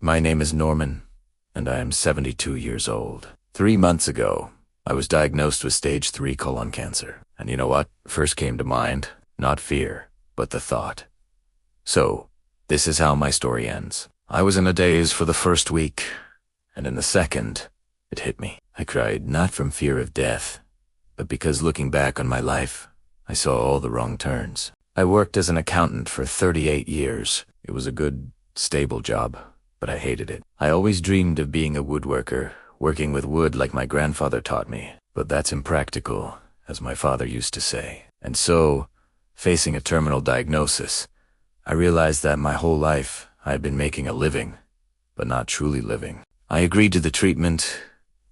My name is Norman, and I am 72 years old. 3 months ago, I was diagnosed with stage 3 colon cancer. And you know what first came to mind? Not fear, but the thought. So, this is how my story ends. I was in a daze for the first week, and in the second, it hit me. I cried not from fear of death, but because looking back on my life, I saw all the wrong turns. I worked as an accountant for 38 years. It was a good, stable job, but I hated it. I always dreamed of being a woodworker, working with wood like my grandfather taught me. But that's impractical, as my father used to say. And so, facing a terminal diagnosis, I realized that my whole life I had been making a living, but not truly living. I agreed to the treatment,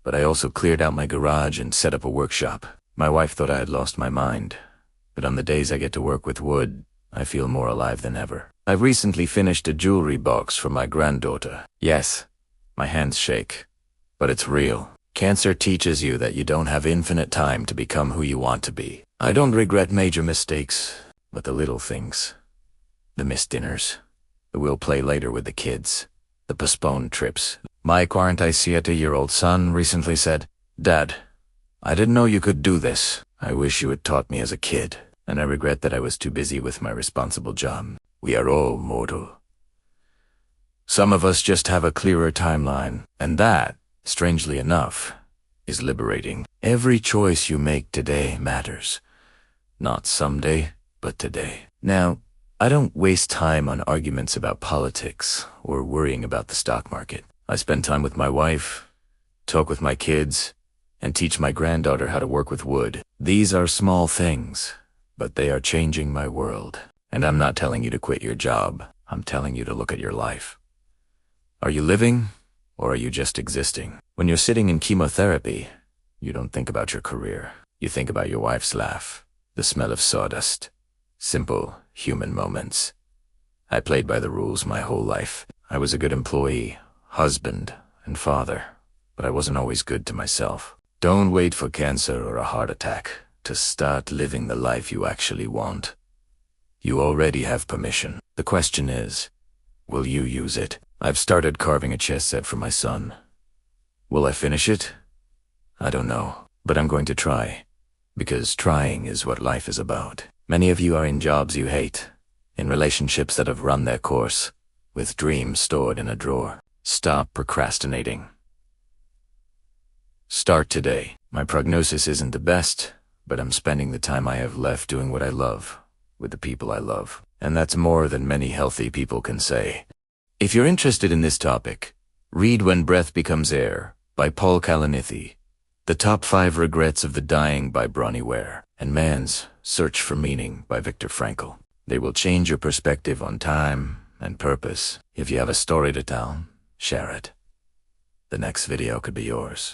but I also cleared out my garage and set up a workshop. My wife thought I had lost my mind, but on the days I get to work with wood, I feel more alive than ever. I've recently finished a jewelry box for my granddaughter. Yes, my hands shake, but it's real. Cancer teaches you that you don't have infinite time to become who you want to be. I don't regret major mistakes, but the little things. The missed dinners, the we'll play later with the kids, the postponed trips. My 47-year-old son recently said, "Dad, I didn't know you could do this. I wish you had taught me as a kid." And I regret that I was too busy with my responsible job. We are all mortal. Some of us just have a clearer timeline, and that, strangely enough, is liberating. Every choice you make today matters. Not someday, but today. Now, I don't waste time on arguments about politics or worrying about the stock market. I spend time with my wife, talk with my kids, and teach my granddaughter how to work with wood. These are small things, but they are changing my world. And I'm not telling you to quit your job. I'm telling you to look at your life. Are you living, or are you just existing? When you're sitting in chemotherapy, you don't think about your career. You think about your wife's laugh, the smell of sawdust. Simple, human moments. I played by the rules my whole life. I was a good employee, husband, and father, but I wasn't always good to myself. Don't wait for cancer or a heart attack to start living the life you actually want. You already have permission. The question is, will you use it? I've started carving a chess set for my son. Will I finish it? I don't know, but I'm going to try, because trying is what life is about. Many of you are in jobs you hate, in relationships that have run their course, with dreams stored in a drawer. Stop procrastinating. Start today. My prognosis isn't the best, but I'm spending the time I have left doing what I love, with the people I love. And that's more than many healthy people can say. If you're interested in this topic, read When Breath Becomes Air by Kalanithi, The Top 5 Regrets of the Dying by Bronnie, Ware, and Man's Search for Meaning by Viktor Frankl. They will change your perspective on time and purpose. If you have a story to tell, share it. The next video could be yours.